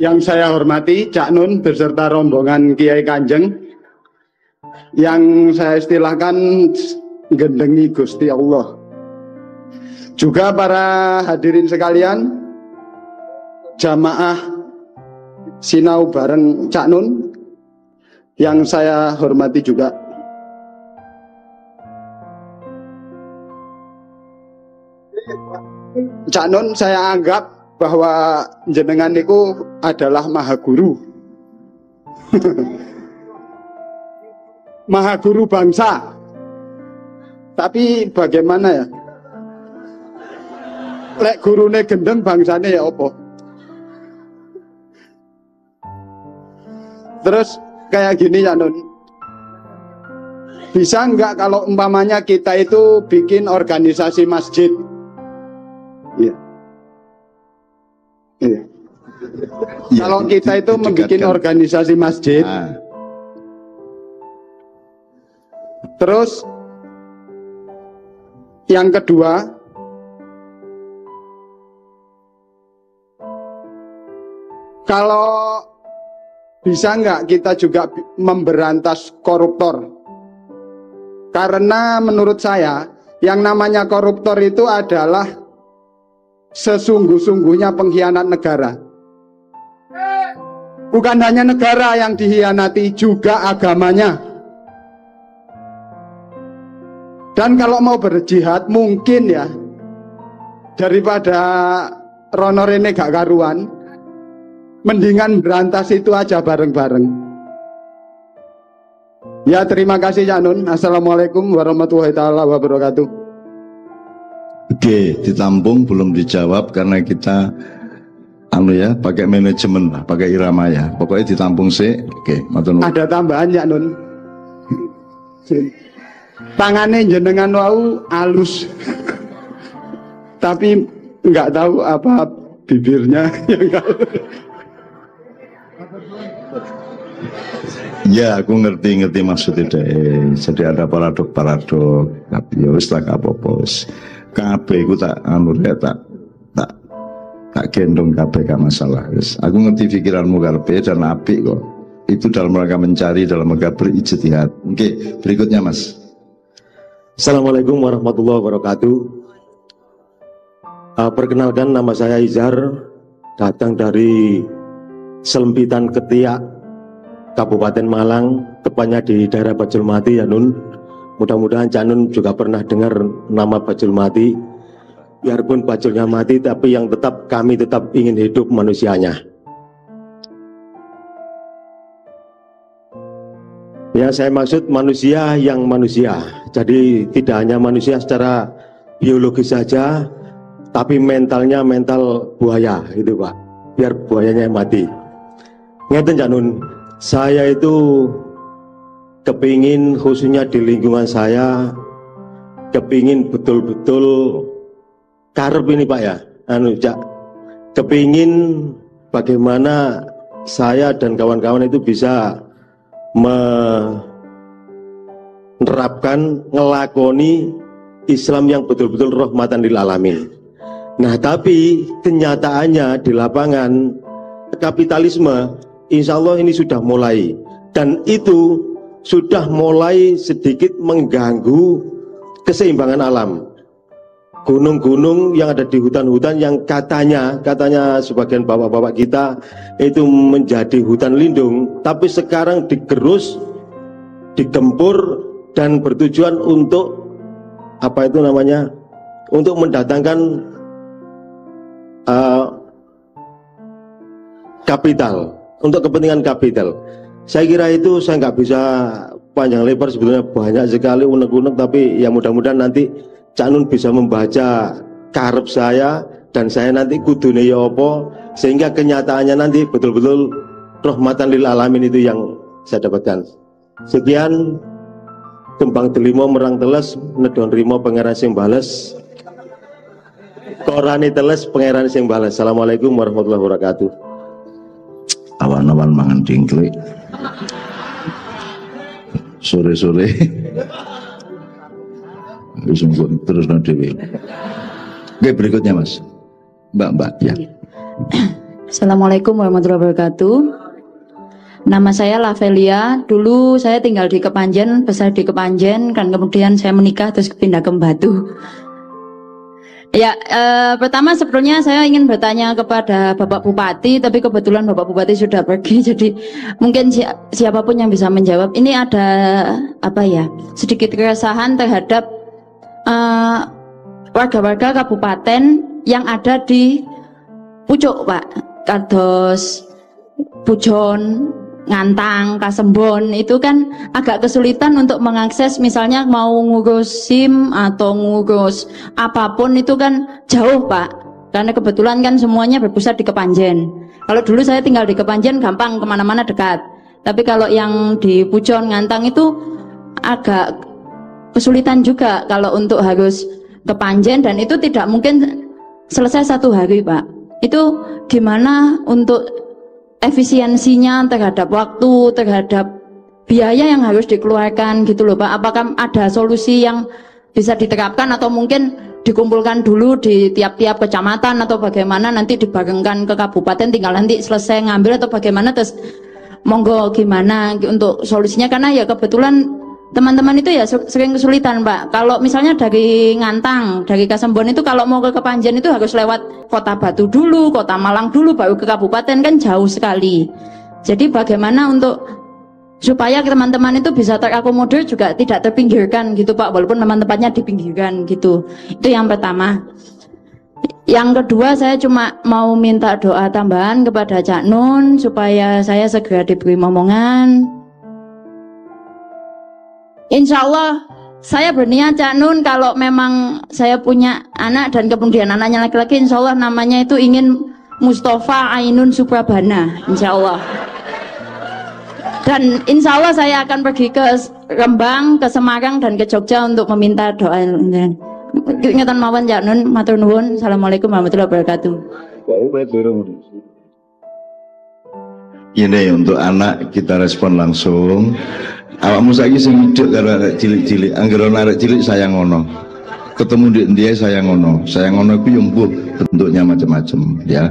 Yang saya hormati Cak Nun beserta rombongan Kiai Kanjeng, yang saya istilahkan gendengi Gusti Allah. Juga para hadirin sekalian, jamaah sinau bareng Cak Nun yang saya hormati juga. Cak Nun saya anggap bahwa jenengan niku adalah maha guru. Maha guru bangsa. Tapi bagaimana ya? Lek gurune gendeng bangsane ya apa? Terus kayak gini ya Nun. Bisa enggak kalau umpamanya kita itu bikin organisasi masjid? Iya. Iya. Ya, kalau kita itu membuat organisasi masjid, terus yang kedua, kalau bisa nggak kita juga memberantas koruptor? Karena menurut saya yang namanya koruptor itu adalah sesungguh-sungguhnya pengkhianat negara. Bukan hanya negara yang dihianati, juga agamanya. Dan kalau mau berjihad mungkin ya, daripada rono rene gak karuan, mendingan berantas itu aja bareng-bareng. Ya, terima kasih Cak Nun. Assalamualaikum warahmatullahi wabarakatuh. Oke, ditampung belum dijawab karena kita pakai manajemen lah, pakai irama ya. Pokoknya ditampung sih. Oke, matur nuwun. Ada tambahan ya Nun. Tangannya jenengan wau alus. Tapi nggak tahu apa bibirnya. Ya, aku ngerti maksudnya deh. Jadi ada paradok. Tapi ya wis tak apa-apa. Kabeh ku tak tak gendong kabeh gak masalah. Aku ngerti pikiranmu kabeh dan apik kok. Itu dalam rangka mencari, dalam rangka berijtihad. Oke, berikutnya Mas. Assalamualaikum warahmatullahi wabarakatuh. Perkenalkan, nama saya Izhar, datang dari Selempitan Ketiak, Kabupaten Malang, tepatnya di daerah Bajulmati ya Nun. Mudah-mudahan Cak Nun juga pernah dengar nama Bajulmati. Biarpun bajulnya mati, tapi yang kami tetap ingin hidup manusianya. Ya, saya maksud manusia yang manusia. Jadi tidak hanya manusia secara biologis saja, tapi mentalnya mental buaya, gitu Pak. Biar buayanya yang mati. Ngeten Cak Nun, saya itu kepingin khususnya di lingkungan saya, kepingin betul-betul karep ini Pak ya, Cak, kepingin bagaimana saya dan kawan-kawan itu bisa menerapkan, ngelakoni Islam yang betul-betul rahmatan lil alamin. Nah, tapi kenyataannya di lapangan kapitalisme, insya Allah ini sudah mulai, dan itu sudah mulai sedikit mengganggu keseimbangan alam. Gunung-gunung yang ada di hutan-hutan yang katanya sebagian bapak-bapak kita itu menjadi hutan lindung, tapi sekarang digerus, digempur, dan bertujuan untuk untuk mendatangkan kapital, untuk kepentingan kapital. Saya kira itu saya nggak bisa panjang lebar, sebetulnya banyak sekali unek-unek, tapi ya mudah-mudahan nanti Cak Nun bisa membaca karep saya, dan saya nanti kudune ya apa, sehingga kenyataannya nanti betul-betul rahmatan lil alamin itu yang saya dapatkan. Sekian, kembang delimo merang teles, nedon rimo pangeran sing bales, korani teles pangeran sing bales. Assalamualaikum warahmatullahi wabarakatuh. Awan-awan mangan dingklik sore-sore terus nanti. Oke, berikutnya Mas, Mbak ya. Assalamualaikum warahmatullahi wabarakatuh. Nama saya Lavelia. Dulu saya tinggal di Kepanjen, besar di Kepanjen, kan kemudian saya menikah terus pindah ke Batu. Ya, pertama sebetulnya saya ingin bertanya kepada Bapak Bupati, tapi kebetulan Bapak Bupati sudah pergi, jadi mungkin siapapun yang bisa menjawab. Ini ada sedikit keresahan terhadap warga-warga kabupaten yang ada di pucuk, Pak, kados Pujon, Ngantang, Kasembon, itu kan agak kesulitan untuk mengakses, misalnya mau ngurus SIM atau ngurus apapun itu kan jauh, Pak, karena kebetulan kan semuanya berpusat di Kepanjen. Kalau dulu saya tinggal di Kepanjen gampang, kemana-mana dekat, tapi kalau yang di Pujon, Ngantang itu agak kesulitan juga kalau untuk harus Kepanjen, dan itu tidak mungkin selesai satu hari, Pak. Itu gimana untuk efisiensinya terhadap waktu, terhadap biaya yang harus dikeluarkan gitu loh, Pak. Apakah ada solusi yang bisa diterapkan atau mungkin dikumpulkan dulu di tiap-tiap kecamatan atau bagaimana, nanti dibarengkan ke kabupaten, tinggal nanti selesai ngambil atau bagaimana, terus monggo gimana untuk solusinya, karena ya kebetulan teman-teman itu ya sering kesulitan, Pak. Kalau misalnya dari Ngantang, dari Kasembon itu kalau mau ke Kepanjen itu harus lewat Kota Batu dulu, Kota Malang dulu, baru ke kabupaten, kan jauh sekali. Jadi bagaimana untuk supaya teman-teman itu bisa terakomodir juga tidak terpinggirkan gitu, Pak, walaupun teman-tempatnya dipinggirkan gitu. Itu yang pertama. Yang kedua, saya cuma mau minta doa tambahan kepada Cak Nun supaya saya segera diberi momongan. Insya Allah saya berniat, Cak Nun, kalau memang saya punya anak dan kemudian anaknya laki-laki, insya Allah namanya itu ingin Mustafa Ainun Suprabana, insya Allah. Dan insya Allah saya akan pergi ke Rembang, ke Semarang, dan ke Jogja untuk meminta doa. Ingatan mawon, Cak Nun, matur nuwun. Assalamualaikum warahmatullahi wabarakatuh. Ini untuk anak kita respon langsung. Awakmu saiki sing hidup karo arek cilik-cilik, anggere ana arek cilik sayang ngono. Ketemu di dia sayang ngono. Sayang ngono iku yo mbuh bentuknya macam-macam ya.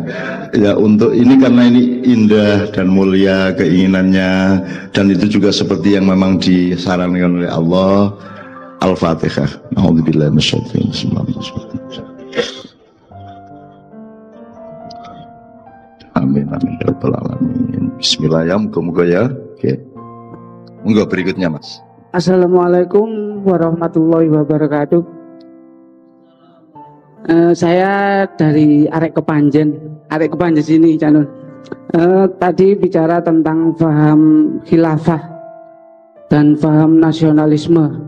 Ya untuk ini, karena ini indah dan mulia keinginannya, dan itu juga seperti yang memang disarankan oleh Allah. Al-Fatihah. A'udzubillahi minasyaitonir rajim. Amin amin ya rabbal alamin. Bismillahirrahmanirrahim. Muga ya. Oke. Monggo berikutnya, Mas. Assalamualaikum warahmatullahi wabarakatuh. Saya dari Arek Kepanjen sini, Canun. Tadi bicara tentang paham khilafah dan paham nasionalisme.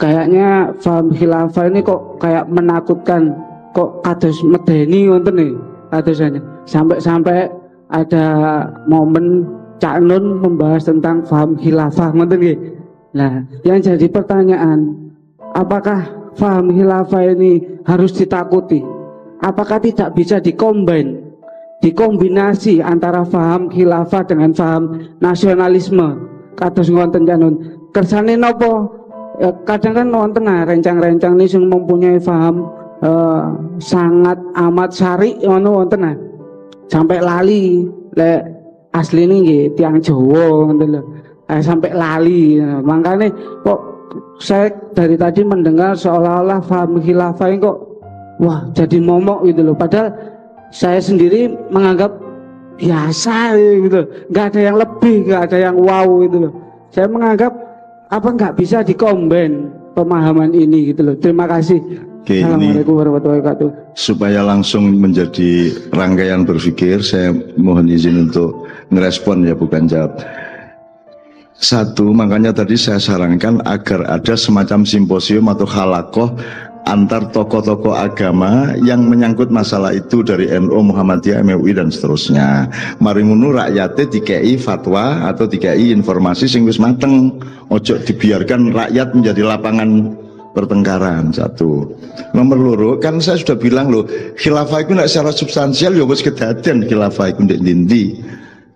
Kayaknya paham khilafah ini kok kayak menakutkan, kok kados medeni ngoten nih kadosannya. Sampai ada momen Cak Nun membahas tentang paham khilafah, ngoten nggih. Nah, yang jadi pertanyaan, apakah paham khilafah ini harus ditakuti? Apakah tidak bisa dikombinasi antara paham khilafah dengan paham nasionalisme? Kados ngoten Cak Nun. Kersane napa? Kadang kan wonten rencang-rencang ini sing mempunyai paham sangat amat syari ngono wonten. Sampai lali lek asli ini nggih tiang Jawa ngoten lho. Sampai lali. Makanya kok saya dari tadi mendengar seolah-olah paham khilafah ini kok wah jadi momok gitu loh. Padahal saya sendiri menganggap biasa gitu. Enggak ada yang lebih, enggak ada yang wow gitu loh. Saya menganggap apa enggak bisa dikombin pemahaman ini gitu loh. Terima kasih. Oke, Assalamualaikum warahmatullahi wabarakatuh. Supaya langsung menjadi rangkaian berpikir, saya mohon izin untuk ngerespon ya, bukan jawab. Satu, makanya tadi saya sarankan agar ada semacam simposium atau halakoh antar tokoh-tokoh agama yang menyangkut masalah itu dari NU, Muhammadiyah, MUI dan seterusnya. Mari ngono rakyatnya dikei fatwa atau dikei informasi sing wis mateng. Ojo dibiarkan rakyat menjadi lapangan pertengkaran. Satu. Nomor loro, kan saya sudah bilang loh, khilafah itu secara substansial ya wis kedaden khilafah itu ndek ndi.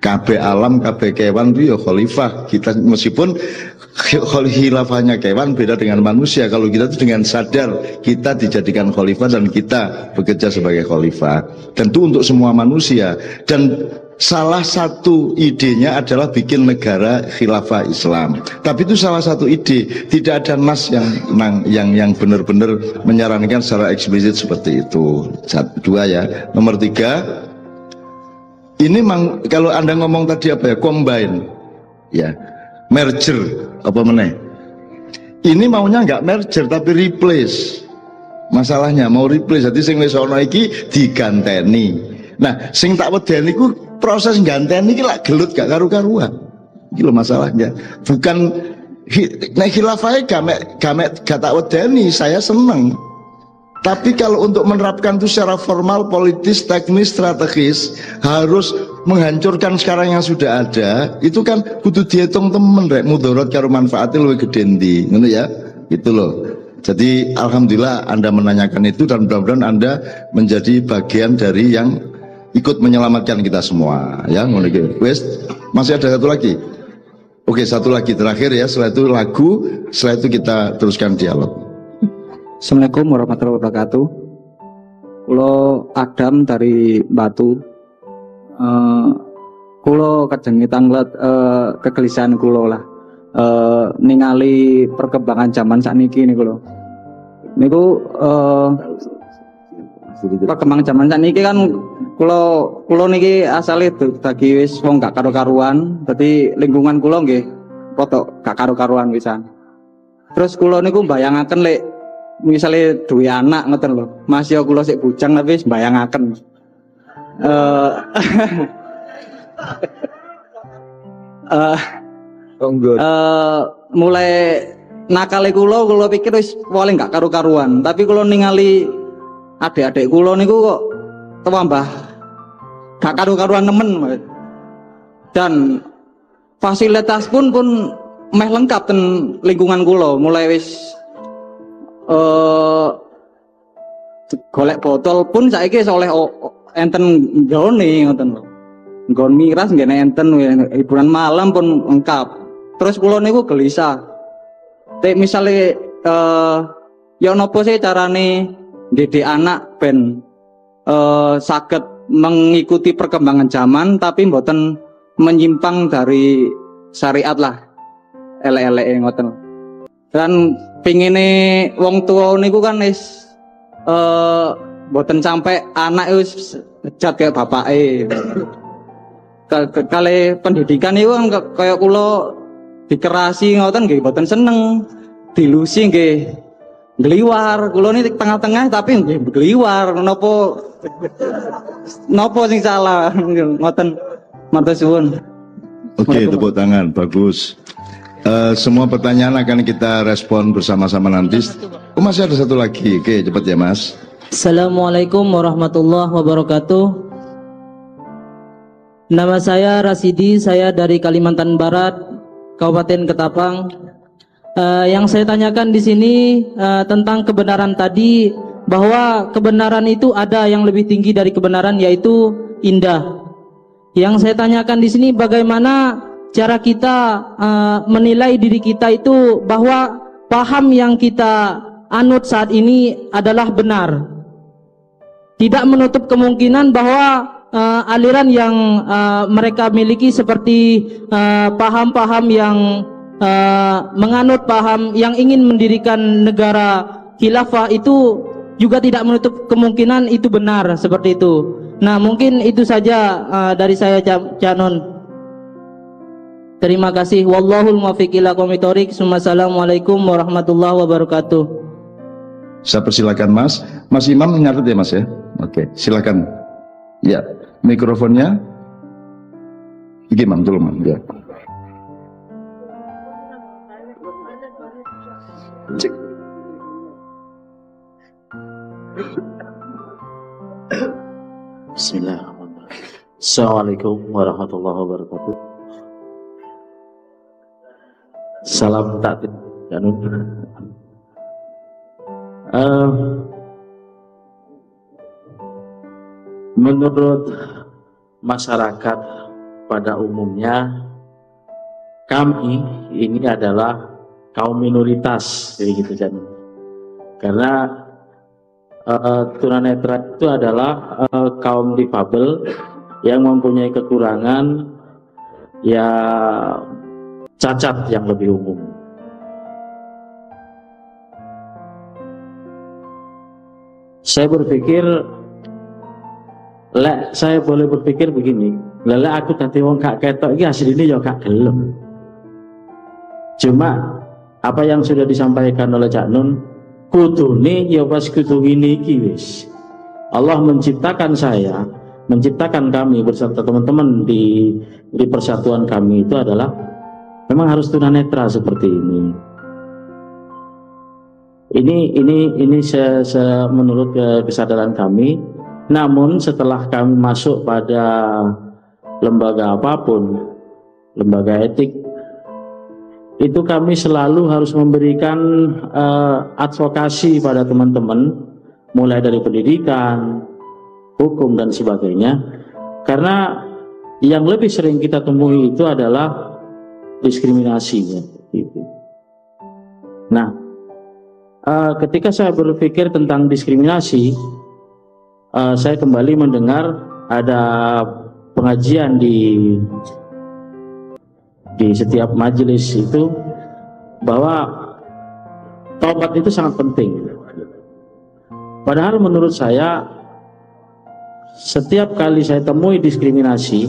Kabeh alam, kabeh kewan itu ya khalifah. Kita meskipun khilafahnya kewan beda dengan manusia. Kalau kita itu dengan sadar kita dijadikan khalifah dan kita bekerja sebagai khalifah. Tentu untuk semua manusia. Dan salah satu idenya adalah bikin negara khilafah Islam. Tapi itu salah satu ide. Tidak ada nas yang benar-benar menyarankan secara eksplisit seperti itu. Dua ya. Nomor 3. Ini kalau Anda ngomong tadi apa ya, combine, ya, merger, apa meneh? Ini maunya nggak merger tapi replace. Masalahnya mau replace, jadi sing wis ana iki diganteni. Nah, sing tak wedeni ku proses ganteni iki lak gelut gak karu-karuan. Iki lho masalahnya. Bukan nek khilafahe gamek gak tak wedeni, saya seneng. Tapi kalau untuk menerapkan itu secara formal, politis, teknis, strategis, harus menghancurkan sekarang yang sudah ada, itu kan kudu dihitung temen rek, mudorot karo manfaatnya lebih gede ndi, ngono ya, itu loh. Jadi alhamdulillah Anda menanyakan itu dan mudah-mudahan Anda menjadi bagian dari yang ikut menyelamatkan kita semua, ya, ngono iki. Wes, masih ada satu lagi. Oke, satu lagi terakhir ya, setelah itu lagu, setelah itu kita teruskan dialog. Assalamualaikum warahmatullahi wabarakatuh. Kulo Adam dari Batu. Kulo kadang tanglet kegelisahan kulo lah. Ningali perkembangan zaman sakniki niku lho. Niku perkembangan zaman sakniki kan kulo niki asale dadi wis wong gak karo-karuan, dadi lingkungan kulo nggih rada gak karo-karuan pisan. Terus kulo niku mbayangaken lek misalnya duwe anak ngoten lho, Mas yo kula sik bujang tapi mbayangaken. Mulai nakale kula pikir wis paling gak karu-karuan, tapi kula ningali adik-adik kula niku kok tambah gak karu-karuan nemen. Dan fasilitas pun meh lengkap ten lingkungan kula, mulai wis golek botol pun saiki oleh enten nggone ngoten lho. Nggon miras nggene enten hiburan malam pun lengkap. Terus kula niku gelisah. Tek misale ya napa sih carane didik anak ben saged mengikuti perkembangan zaman tapi mboten menyimpang dari syariat lah. Elek-eleke ngoten. Dan pingine wong tua niku kan wis mboten sampai anak wis ngejat kayak bapake. Kale pendidikan itu kan kayak kula dikerasi ngoten nggih mboten seneng. Dilusi nggih ngliwar. Kula ini tengah-tengah tapi nggih ngliwar. Napa sing salah ngoten. Matur suwun. Oke, tepuk tangan, bagus. Semua pertanyaan akan kita respon bersama-sama nanti. Oh, masih ada satu lagi. Oke, cepat ya Mas. Assalamualaikum warahmatullahi wabarakatuh. Nama saya Rasidi, saya dari Kalimantan Barat, Kabupaten Ketapang. Yang saya tanyakan di sini tentang kebenaran tadi, bahwa kebenaran itu ada yang lebih tinggi dari kebenaran, yaitu indah. Yang saya tanyakan di sini bagaimana cara kita menilai diri kita itu bahwa paham yang kita anut saat ini adalah benar. Tidak menutup kemungkinan bahwa aliran yang mereka miliki seperti paham-paham yang menganut paham yang ingin mendirikan negara khilafah itu juga tidak menutup kemungkinan itu benar seperti itu. Nah, mungkin itu saja dari saya, Cak Non. Terima kasih. Wallahul muwaffiq ila aqwamit thoriq. Assalamualaikum warahmatullahi wabarakatuh. Saya persilakan Mas. Mas Imam nyatet ya Mas ya. Oke, silakan. Ya, mikrofonnya. Iki Mam, tolong Mam. Ya. Cek. Bismillahirrahmanirrahim. Assalamualaikum warahmatullahi wabarakatuh. Salam takbir. Menurut masyarakat pada umumnya kami ini adalah kaum minoritas, kayak gitu kan. Karena tunanetra itu adalah kaum difabel yang mempunyai kekurangan ya cacat yang lebih umum. Saya berpikir, saya boleh berpikir begini, lelek aku tadi wong gak ketok iki asline ya gak gelem. Cuma apa yang sudah disampaikan oleh Cak Nun, kudune ya pas kudu ngene iki wis. Allah menciptakan saya, menciptakan kami beserta teman-teman di persatuan kami itu adalah memang harus tunanetra seperti ini. Ini menurut kesadaran kami. Namun setelah kami masuk pada lembaga apapun, lembaga etik, itu kami selalu harus memberikan advokasi pada teman-teman, mulai dari pendidikan, hukum dan sebagainya. Karena yang lebih sering kita temui itu adalah diskriminasi. Nah, ketika saya berpikir tentang diskriminasi, saya kembali mendengar ada pengajian di setiap majelis itu bahwa taubat itu sangat penting. Padahal menurut saya setiap kali saya temui diskriminasi,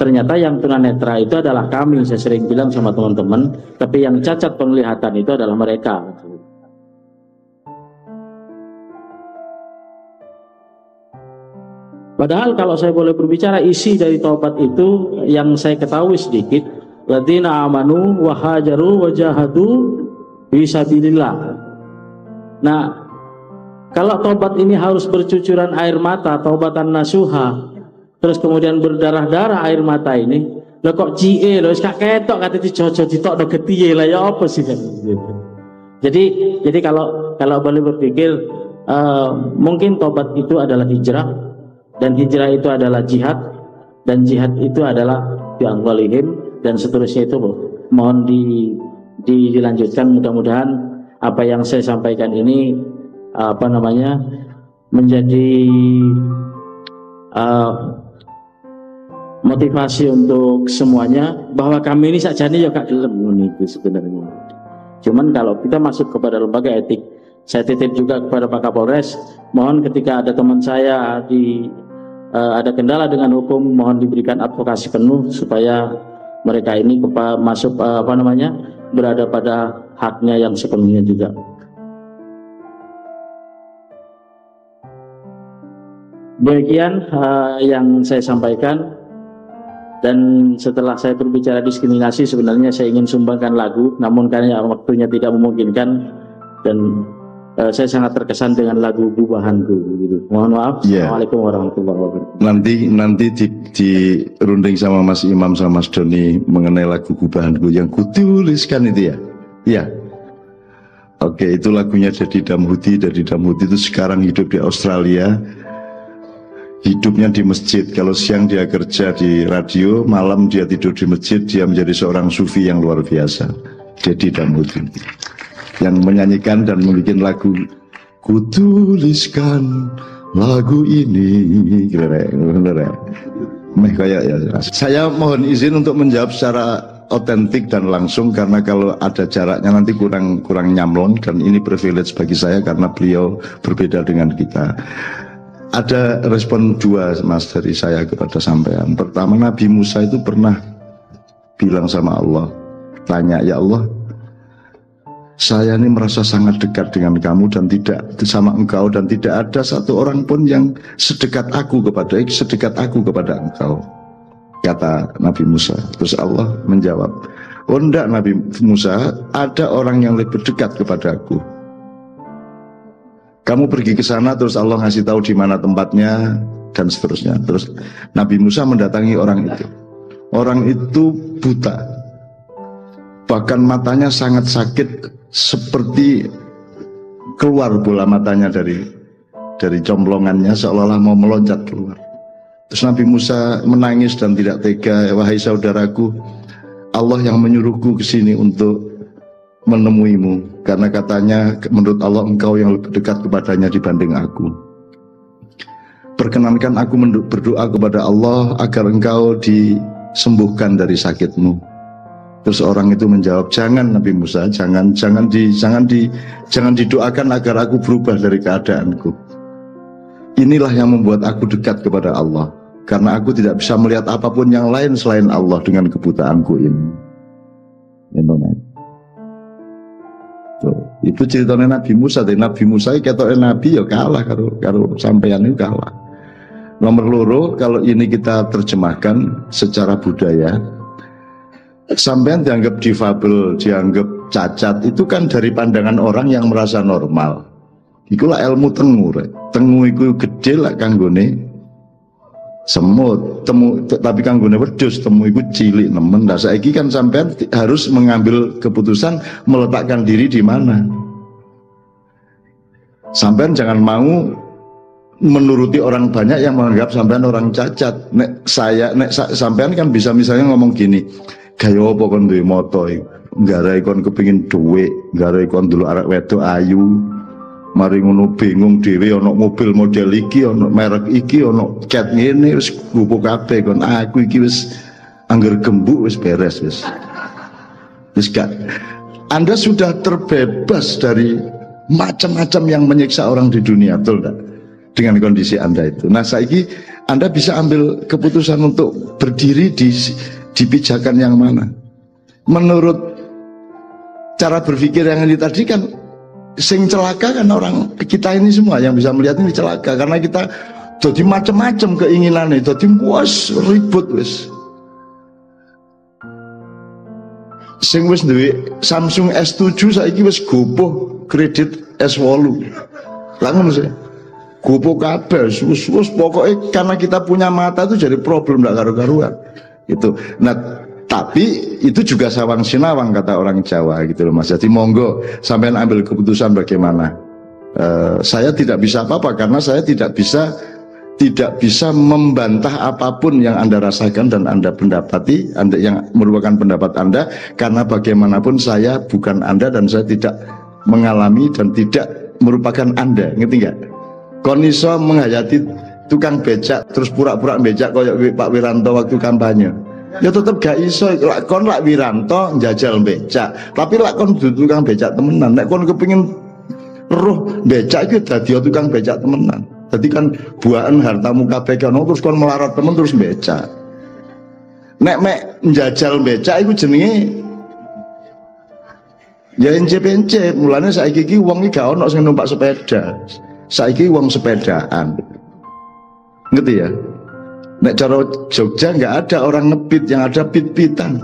ternyata yang tunanetra itu adalah kami. Saya sering bilang sama teman-teman, tapi yang cacat penglihatan itu adalah mereka. Padahal kalau saya boleh berbicara isi dari taubat itu yang saya ketahui sedikit, ladzina amanu wa hajaru wa jahadu fisabilillah. Nah, kalau taubat ini harus bercucuran air mata, taubatan nasuha, terus kemudian berdarah-darah air mata ini, lho kok cie lho wis gak ketok kate dijojo ditokno getiye lah ya apa sih kan. Jadi kalau boleh berpikir mungkin taubat itu adalah hijrah. Dan hijrah itu adalah jihad, dan jihad itu adalah bi'amwalihim, dan seterusnya itu mohon dilanjutkan. Mudah-mudahan apa yang saya sampaikan ini menjadi motivasi untuk semuanya, bahwa kami ini sakjane ya gak gelem itu sebenarnya. Cuman kalau kita masuk kepada lembaga etik, saya titip juga kepada Pak Kapolres, mohon ketika ada teman saya ada kendala dengan hukum, mohon diberikan advokasi penuh supaya mereka ini masuk berada pada haknya yang sepenuhnya juga. Demikian yang saya sampaikan. Dan setelah saya berbicara diskriminasi, sebenarnya saya ingin sumbangkan lagu, namun karena waktunya tidak memungkinkan, dan saya sangat terkesan dengan lagu Gubahanku gitu. Mohon maaf. Assalamualaikum warahmatullahi wabarakatuh. Nanti dirunding sama Mas Imam sama Mas Doni mengenai lagu Gubahanku yang kutuliskan itu ya. Iya. Oke, itu lagunya dari Damhuti. Dari Damhuti itu sekarang hidup di Australia. Hidupnya di masjid. Kalau siang dia kerja di radio, malam dia tidur di masjid. Dia menjadi seorang sufi yang luar biasa. Jadi Damhuti yang menyanyikan dan membuat lagu kutuliskan lagu ini. Saya mohon izin untuk menjawab secara otentik dan langsung, karena kalau ada jaraknya nanti kurang nyamlon, dan ini privilege bagi saya karena beliau berbeda dengan kita. Ada respon dua Mas dari saya kepada sampean. Pertama, Nabi Musa itu pernah bilang sama Allah, tanya, ya Allah, saya ini merasa sangat dekat dengan kamu dan tidak sama engkau, dan tidak ada satu orang pun yang sedekat aku kepada engkau, kata Nabi Musa. Terus Allah menjawab, oh enggak Nabi Musa, ada orang yang lebih dekat kepada aku. Kamu pergi ke sana, terus Allah ngasih tahu di mana tempatnya dan seterusnya. Terus Nabi Musa mendatangi orang itu. Orang itu buta, bahkan matanya sangat sakit, seperti keluar bola matanya dari comblongannya, seolah-olah mau meloncat keluar. Terus Nabi Musa menangis dan tidak tega, wahai saudaraku, Allah yang menyuruhku ke sini untuk menemuimu, karena katanya menurut Allah engkau yang lebih dekat kepadanya dibanding aku. Perkenankan aku berdoa kepada Allah agar engkau disembuhkan dari sakitmu. Terus orang itu menjawab, jangan Nabi Musa, jangan didoakan agar aku berubah dari keadaanku. Inilah yang membuat aku dekat kepada Allah, karena aku tidak bisa melihat apapun yang lain selain Allah dengan kebutaanku ini. Itu ceritanya Nabi Musa. Nabi Musa ketoknya Nabi ya kalah karo sampeyan itu kalah. Nomor loro, kalau ini kita terjemahkan secara budaya, sampean dianggap difabel, dianggap cacat, itu kan dari pandangan orang yang merasa normal. Ikulah ilmu tengu, tengu itu gede lah kanggone semut, tapi kanggone wedhus, temu itu cilik nemen. Nah saiki kan sampean harus mengambil keputusan meletakkan diri di mana. Sampean jangan mau menuruti orang banyak yang menganggap sampean orang cacat. Sampean kan bisa misalnya ngomong gini, gaya apa kon duwe moto iki, nggarai kon kepengin dhuwit, nggarai kon dulu arek wedok ayu, mari ngono bingung dhewe ana mobil model iki, ana merek iki, ana cat ngene, wis gupuk kabeh kon. Aku iki wis angger gembuk wis beres wis. Wis gak. Anda sudah terbebas dari macam-macam yang menyiksa orang di dunia, betul enggak? Dengan kondisi Anda itu. Nah, saiki Anda bisa ambil keputusan untuk berdiri di pijakan yang mana. Menurut cara berpikir yang ini tadi kan, sing celaka kan orang kita ini semua yang bisa melihat ini celaka, karena kita jadi macam-macam keinginannya, jadi puas ribut wis. Sing wis duwe Samsung S7 saiki wis gopoh kredit S8. Lah ngono sih. Gopoh kabeh wis pokoknya karena kita punya mata itu jadi problem ndak karu-karuan. Itu. Nah, tapi itu juga sawang sinawang kata orang Jawa gitu loh Mas. Jadi monggo sampean ambil keputusan bagaimana. Saya tidak bisa apa-apa karena saya tidak bisa membantah apapun yang Anda rasakan dan Anda pendapati, Anda yang merupakan pendapat Anda, karena bagaimanapun saya bukan Anda dan saya tidak mengalami dan tidak merupakan Anda, ngerti nggak? Kon iso menghayati tukang becak terus pura-pura becak kayak Pak Wiranto waktu kampanye. Ya tetep gak iso, kon lak Wiranto njajal becak, tapi lak kon tukang becak temenan. Nek kon kepengin roh becak itu dadi tukang becak temenan. Jadi kan buahan hartamu kabeh kono terus kon melarat temen terus becak. Nek njajal becak iku jenenge ya encep-encep. Mulane saiki iki wong iki gak ono sing numpak sepeda. Saiki wong sepedaan. Ngerti ya? Nek cara Jogja nggak ada orang ngebit, yang ada pit-pitan.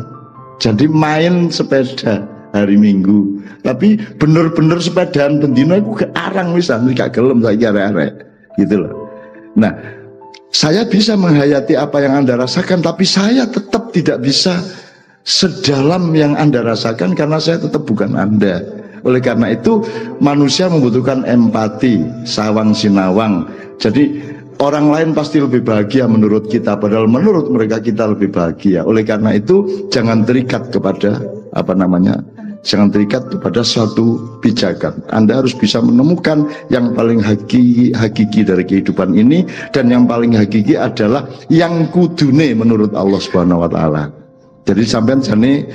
Jadi main sepeda hari Minggu. Tapi bener-bener sepedaan bendino iku kearang wisan, gak gelem saiki arek-arek. Gitu loh. Nah, saya bisa menghayati apa yang Anda rasakan, tapi saya tetap tidak bisa sedalam yang Anda rasakan karena saya tetap bukan Anda. Oleh karena itu manusia membutuhkan empati, sawang sinawang. Jadi orang lain pasti lebih bahagia menurut kita, padahal menurut mereka kita lebih bahagia. Oleh karena itu jangan terikat kepada jangan terikat kepada suatu pijakan. Anda harus bisa menemukan yang paling hakiki dari kehidupan ini, dan yang paling hakiki adalah yang kudune menurut Allah Subhanahu wa taala. Jadi sampean jane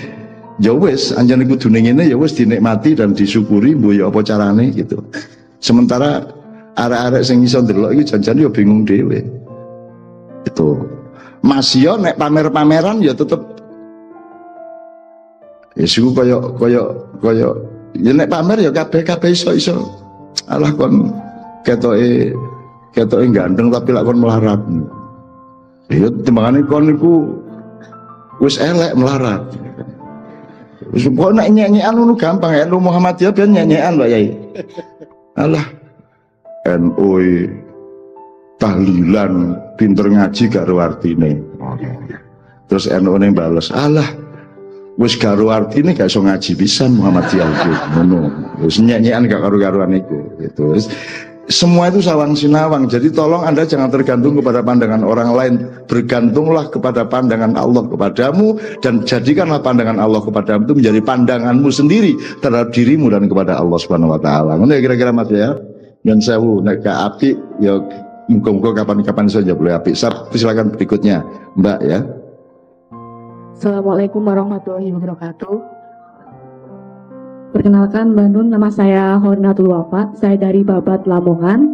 ya wis anjane kudune ngene ya wis dinikmati dan disyukuri mbuh ya apa carane gitu. Sementara arek-arek sing iso ndelok iki jan-jan ya bingung dhewe. Itu. Mas yo nek pamer-pameran ya tetep ya suku koyo ya nek pamer ya kabeh iso. Alah kon ketoke ganteng tapi lak kon melarat. Ya timbangane kon niku wis elek melarat. Wis kok nek nyanyian ngono gampang ya, lu Muhammadiyah ben nyanyian Pak Yai. Alah NU tahlilan pinter ngaji gak ro artine. Terus NU ne bales, alah wis gak ro artine gak iso ngaji pisan Muhammadiyah iki. Ngono. Wis nyanyian gak karo-karuan iku gitu. semua itu sawang sinawang. Jadi tolong Anda jangan tergantung kepada pandangan orang lain. Bergantunglah kepada pandangan Allah kepadamu, dan jadikanlah pandangan Allah kepadamu itu menjadi pandanganmu sendiri terhadap dirimu dan kepada Allah Subhanahu wa taala. Ngono ya kira-kira Mas ya. Dan sewu nek gak apik ya muga-muga kapan-kapan saja boleh apik. Silakan berikutnya, Mbak ya. Assalamualaikum warahmatullahi wabarakatuh. Perkenalkan Mbak Nun, nama saya Hornatul Wafa, saya dari Babat Lamongan.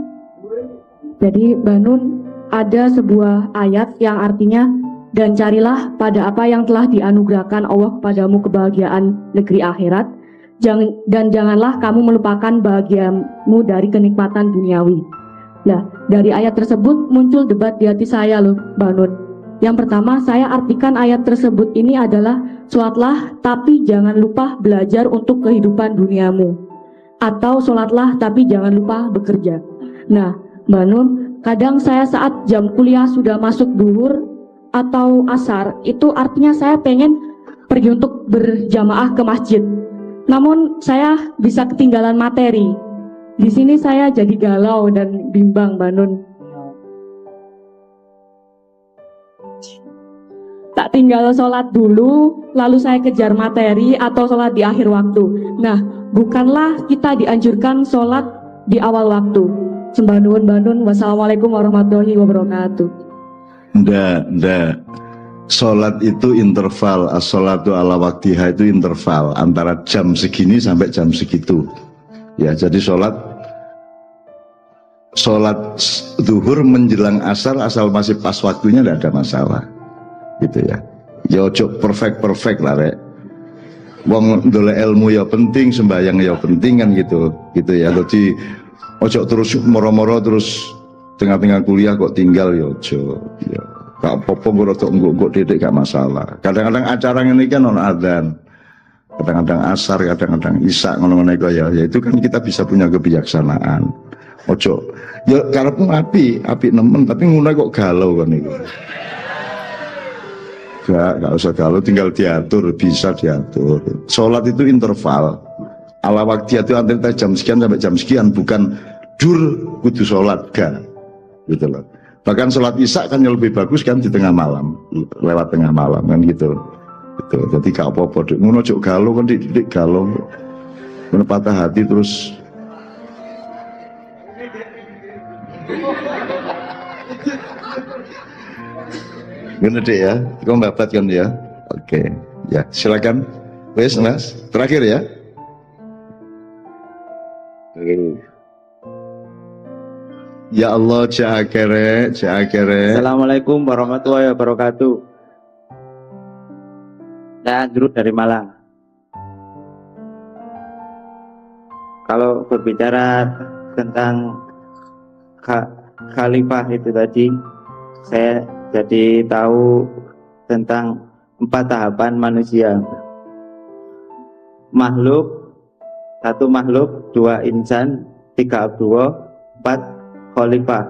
Jadi Mbak Nun, ada sebuah ayat yang artinya, dan carilah pada apa yang telah dianugerahkan Allah kepadamu kebahagiaan negeri akhirat, dan janganlah kamu melupakan bahagiamu dari kenikmatan duniawi. Nah, dari ayat tersebut muncul debat di hati saya loh Mbak Nun. Yang pertama, saya artikan ayat tersebut ini adalah sholatlah tapi jangan lupa belajar untuk kehidupan duniamu, atau sholatlah tapi jangan lupa bekerja. Nah Mbak Nun, kadang saya saat jam kuliah sudah masuk duhur atau asar, itu artinya saya pengen pergi untuk berjamaah ke masjid, namun saya bisa ketinggalan materi. Di sini saya jadi galau dan bimbang Mbak Nun. Tak tinggal sholat dulu, lalu saya kejar materi atau sholat di akhir waktu. Nah, bukanlah kita dianjurkan sholat di awal waktu. Sembah nuwun Mbak Nun. Wassalamualaikum warahmatullahi wabarakatuh. Ndak. Sholat itu interval, as-sholatu ala waktiha itu interval antara jam segini sampai jam segitu. Ya, jadi sholat zuhur menjelang asar asal masih pas waktunya tidak ada masalah. Gitu ya. Ya ojo perfect lah rek. Wong ndolek ilmu ya penting, sembahyang ya penting kan gitu. Gitu ya. Jadi ojo terus moro-moro terus tengah-tengah kuliah kok tinggal ya ojo. Ya. Gak apa-apa kok dedek gak masalah. Kadang-kadang acara ini kan ono adzan. Kadang-kadang asar, kadang-kadang isya ngono-ngono ya. Ya itu kan kita bisa punya kebijaksanaan. Ojo. Ya karepmu api nemen tapi ngono kok galau kan iku. Gak usah galau, tinggal diatur, bisa diatur. Sholat itu interval. Ala waktu itu antara jam sekian sampai jam sekian, bukan dur kudu sholat gak. Gitu loh. Bahkan sholat isya kan yang lebih bagus kan di tengah malam, lewat tengah malam kan gitu. Gitu. Jadi gak apa-apa. Ngono cuk galau kan didik galau. Ngono patah hati terus. Gini deh ya, kau babat kan ya. Oke, ya silakan. Wes Mas, terakhir ya. Ya Allah, cakere. Assalamualaikum warahmatullahi wabarakatuh. Saya Andrew dari Malang. Kalau berbicara tentang khalifah itu tadi, saya jadi tahu tentang 4 tahapan manusia. Makhluk, 1 makhluk, 2 insan, 3 abdullah, 4 khalifah.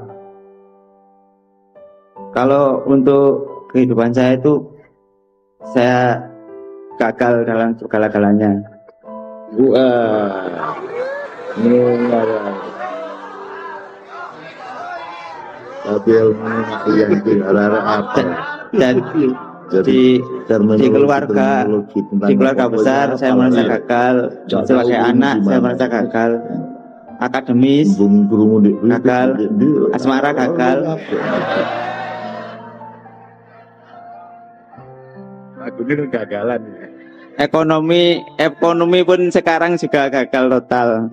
Kalau untuk kehidupan saya itu, saya gagal dalam segala-galanya. Tapi yang apa? Dan di keluarga besar saya merasa gagal, sebagai anak saya merasa gagal, akademis gagal, asmara gagal. Aku ini kegagalan. Ekonomi pun sekarang juga gagal total.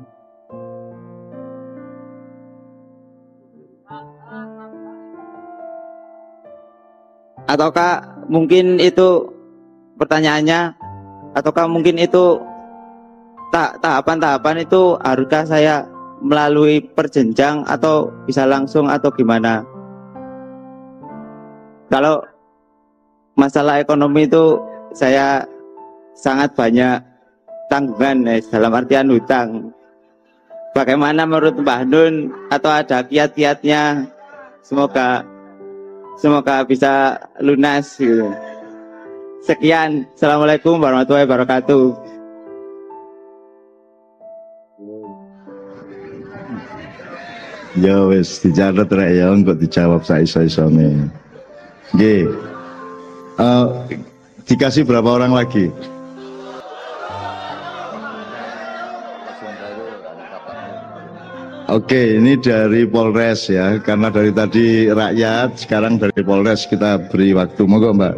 Ataukah mungkin itu pertanyaannya, ataukah mungkin itu tahapan-tahapan itu haruskah saya melalui perjenjang atau bisa langsung atau gimana? Kalau masalah ekonomi itu saya sangat banyak tanggungan dalam artian hutang. Bagaimana menurut Mbah Nun, atau ada kiat-kiatnya? Semoga bisa lunas gitu. Sekian, Assalamualaikum warahmatullahi wabarakatuh. Ya wis dicatat rek ya engko dijawab saiso-isone. Nggih. Dikasih berapa orang lagi? Oke, ini dari Polres ya, karena dari tadi rakyat, sekarang dari Polres kita beri waktu. Monggo Mbak.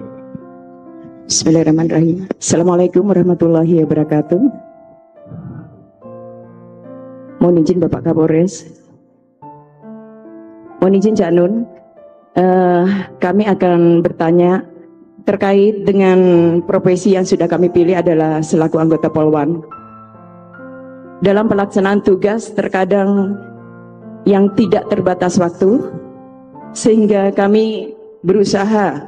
Bismillahirrahmanirrahim. Assalamualaikum warahmatullahi wabarakatuh. Mohon izin Bapak Kapolres. Mohon izin Cak Nun. Kami akan bertanya terkait dengan profesi yang sudah kami pilih adalah selaku anggota Polwan. Dalam pelaksanaan tugas terkadang yang tidak terbatas waktu, sehingga kami berusaha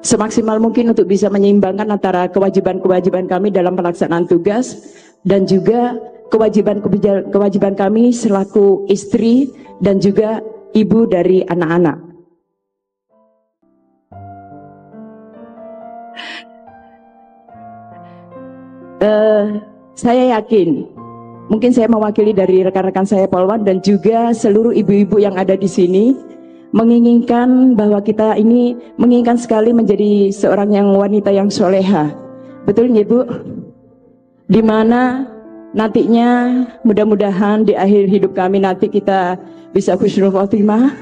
semaksimal mungkin untuk bisa menyeimbangkan antara kewajiban-kewajiban kami dalam pelaksanaan tugas dan juga kewajiban kami selaku istri dan juga ibu dari anak-anak. Saya yakin, mungkin saya mewakili dari rekan-rekan saya Polwan dan juga seluruh ibu-ibu yang ada di sini, menginginkan bahwa kita ini menginginkan sekali menjadi seorang yang wanita yang soleha. Betul nggih Bu? Dimana nantinya mudah-mudahan di akhir hidup kami nanti kita bisa husnul khotimah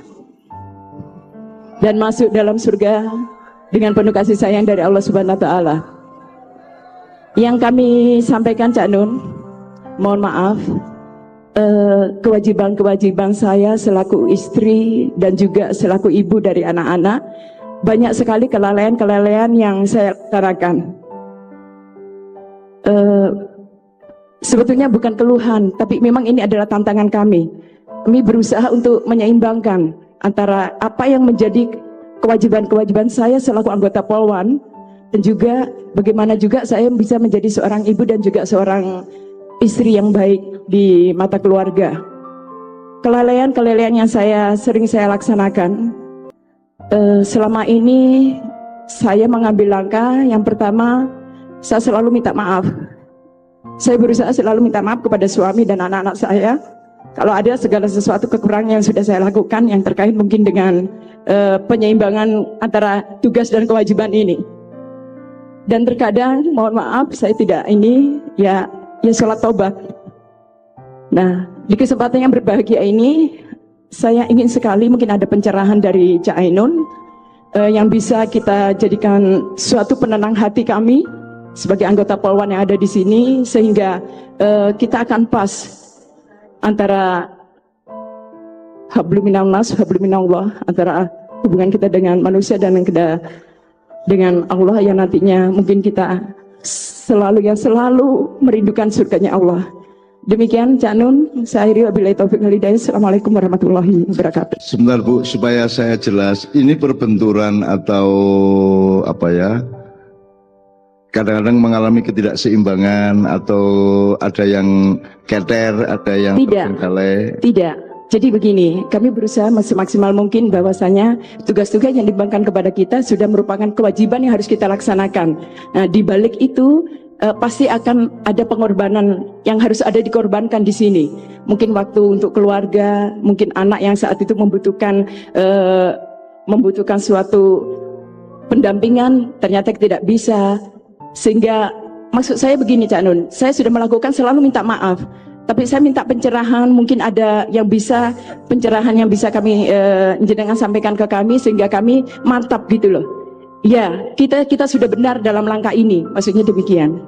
dan masuk dalam surga dengan penuh kasih sayang dari Allah Subhanahu wa taala. Yang kami sampaikan Cak Nun, mohon maaf, kewajiban-kewajiban saya selaku istri dan juga selaku ibu dari anak-anak, banyak sekali kelalaian-kelalaian yang saya laksanakan. Sebetulnya bukan keluhan, tapi memang ini adalah tantangan kami. Kami berusaha untuk menyeimbangkan antara apa yang menjadi kewajiban-kewajiban saya selaku anggota Polwan dan juga bagaimana juga saya bisa menjadi seorang ibu dan juga seorang istri yang baik di mata keluarga. Kelalaian-kelalaian yang sering saya laksanakan selama ini, saya mengambil langkah yang pertama, saya selalu minta maaf. Saya berusaha selalu minta maaf kepada suami dan anak-anak saya kalau ada segala sesuatu kekurangan yang sudah saya lakukan yang terkait mungkin dengan penyeimbangan antara tugas dan kewajiban ini. Dan terkadang mohon maaf saya tidak ini ya sholat taubat. Nah, di kesempatan yang berbahagia ini saya ingin sekali mungkin ada pencerahan dari Cak Ainun yang bisa kita jadikan suatu penenang hati kami sebagai anggota Polwan yang ada di sini, sehingga kita akan pas antara hablum minannas, hablum minallah, antara hubungan kita dengan manusia dan dengan Allah yang nantinya mungkin kita selalu merindukan surganya Allah. Demikian Cak Nun, saya akhiri wabillahi taufiq wal hidayah. Assalamualaikum warahmatullahi wabarakatuh. Sebentar Bu, supaya saya jelas, ini perbenturan atau apa ya? Kadang-kadang mengalami ketidakseimbangan atau ada yang keter, ada yang terbengkalai. Tidak. Jadi begini, kami berusaha semaksimal mungkin bahwasanya tugas-tugas yang dibebankan kepada kita sudah merupakan kewajiban yang harus kita laksanakan. Nah, di balik itu pasti akan ada pengorbanan yang harus ada dikorbankan di sini. Mungkin waktu untuk keluarga, mungkin anak yang saat itu membutuhkan suatu pendampingan, ternyata tidak bisa. Sehingga maksud saya begini Cak Nun, saya sudah melakukan selalu minta maaf. Tapi saya minta pencerahan, mungkin ada yang bisa pencerahan yang bisa kami jenengan sampaikan ke kami sehingga kami mantap gitu loh. Ya, kita sudah benar dalam langkah ini, maksudnya demikian.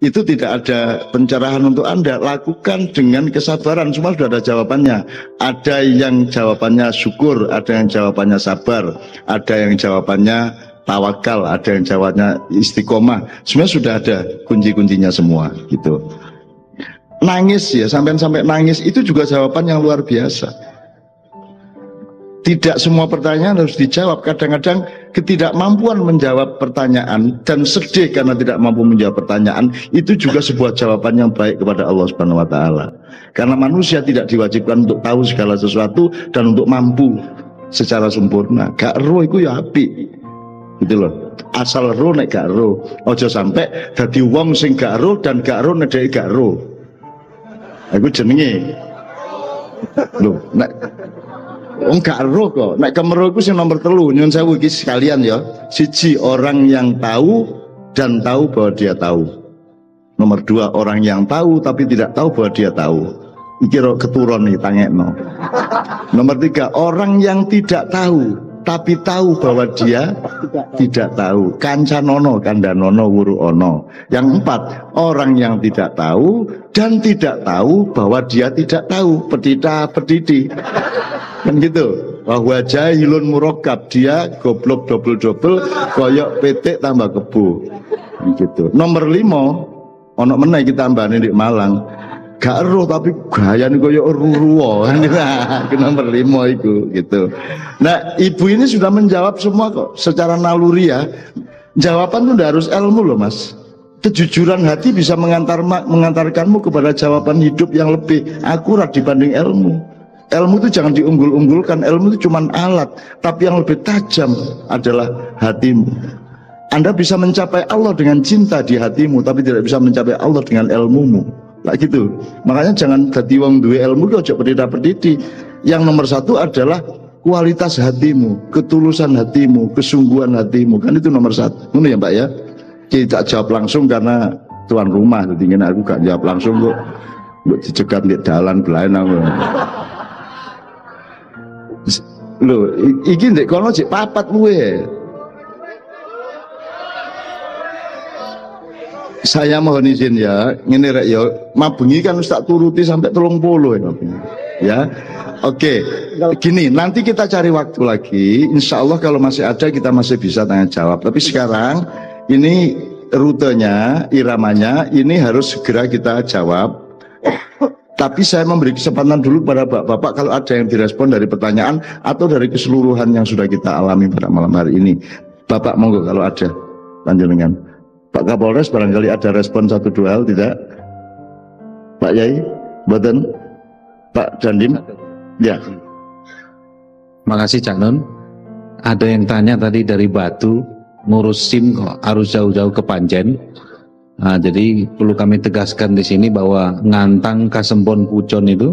Itu tidak ada pencerahan untuk Anda, lakukan dengan kesabaran, semua sudah ada jawabannya. Ada yang jawabannya syukur, ada yang jawabannya sabar, ada yang jawabannya tawakal, ada yang jawabnya istiqomah. Sebenarnya sudah ada kunci-kuncinya semua gitu. Nangis ya, sampai nangis itu juga jawaban yang luar biasa. Tidak semua pertanyaan harus dijawab. Kadang-kadang ketidakmampuan menjawab pertanyaan dan sedih karena tidak mampu menjawab pertanyaan itu juga sebuah jawaban yang baik kepada Allah Subhanahu wa taala. Karena manusia tidak diwajibkan untuk tahu segala sesuatu dan untuk mampu secara sempurna. Gak ero iku ya apik. Gitu loh, asal ro nek gak ro, ojo sampai dadi wong sing gak ro dan gak ro nedeki gak ro. Aku jenenge. Lho, nek enggak roh kok. Nek kemeroh iku sing nomor 3, nyun sewu iki sekalian ya. Siji, orang yang tahu dan tahu bahwa dia tahu. Nomor 2, orang yang tahu tapi tidak tahu bahwa dia tahu. Iki ro keturun nih tangekno. Nomor 3, orang yang tidak tahu tapi tahu bahwa dia tidak tahu. Kancanono kandanono wuru ono. Yang 4, orang yang tidak tahu dan tidak tahu bahwa dia tidak tahu. Petita petiti. Kan gitu. Bahwa jahilun murakkab, dia goblok double-double koyok petik tambah kebu. Gitu. Nomor 5, ono meneh kita tambahane di Malang. Gak eruh tapi gayane koyo ruruwo. Nah, nomor 5 itu gitu. Nah, ibu ini sudah menjawab semua kok secara naluri ya. Jawaban itu harus ilmu loh, Mas. Kejujuran hati bisa mengantarkanmu kepada jawaban hidup yang lebih akurat dibanding ilmu. Ilmu itu jangan diunggul-unggulkan. Ilmu itu cuma alat, tapi yang lebih tajam adalah hatimu. Anda bisa mencapai Allah dengan cinta di hatimu, tapi tidak bisa mencapai Allah dengan ilmumu. Lah gitu. Makanya jangan dadi wong duwe ilmu ki aja pedita-pediti. Yang nomor 1 adalah kualitas hatimu, ketulusan hatimu, kesungguhan hatimu. Kan itu nomor 1. Ngono ya, Mbak ya. Kita jawab langsung karena tuan rumah. Jadi aku gak jawab langsung kok. Mbok dicegat di dalan belain aku. Lho, iki ndek kono jek 4 kuwe. Saya mohon izin ya, ngene rek ya, mabengi kan wis tak turuti sampai 30 ya. Oke, gini, nanti kita cari waktu lagi. Insya Allah kalau masih ada kita masih bisa tanya jawab. Tapi sekarang ini rutenya, iramanya, ini harus segera kita jawab. Tapi saya memberi kesempatan dulu pada bapak-bapak kalau ada yang direspon dari pertanyaan atau dari keseluruhan yang sudah kita alami pada malam hari ini. Bapak monggo kalau ada panjenengan. Pak Kapolres barangkali ada respon 1-2 hal, tidak? Pak Yai, Badan, Pak Dandim, ya. Makasih Cak Nun. Ada yang tanya tadi dari Batu, ngurus SIM kok harus jauh-jauh ke Panjen. Nah, jadi perlu kami tegaskan di sini bahwa Ngantang, Kasembon, Pucon itu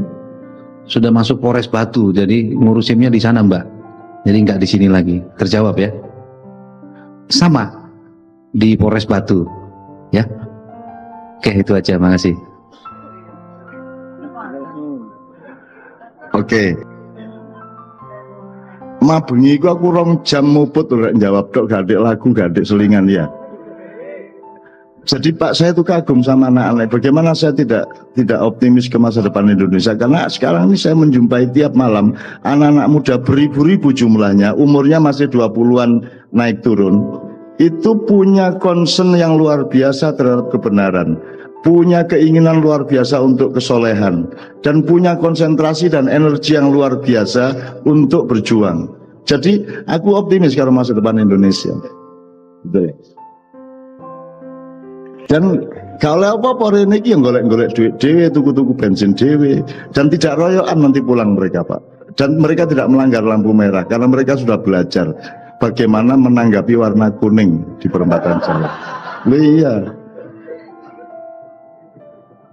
sudah masuk Polres Batu, jadi ngurus SIM-nya di sana Mbak. Jadi nggak di sini lagi. Terjawab ya? Sama. Di Polres Batu ya. Oke, itu aja, makasih. Oke. Mabengi ku aku 2 jam muput ora jawab tok, gadek lagu, gadek selingan ya. Jadi Pak, saya itu kagum sama anak-anak. Bagaimana saya tidak optimis ke masa depan Indonesia, karena sekarang ini saya menjumpai tiap malam anak-anak muda beribu-ribu jumlahnya, umurnya masih 20-an naik turun. Itu punya concern yang luar biasa terhadap kebenaran, punya keinginan luar biasa untuk kesolehan, dan punya konsentrasi dan energi yang luar biasa untuk berjuang. Jadi aku optimis kalau masa depan Indonesia. Betul. Dan kalau apa-apa ini yang golek-golek duit dewe, tuku-tuku bensin dewe, dan tidak royokan nanti pulang mereka Pak. Dan mereka tidak melanggar lampu merah karena mereka sudah belajar bagaimana menanggapi warna kuning di perempatan jalan. Iya.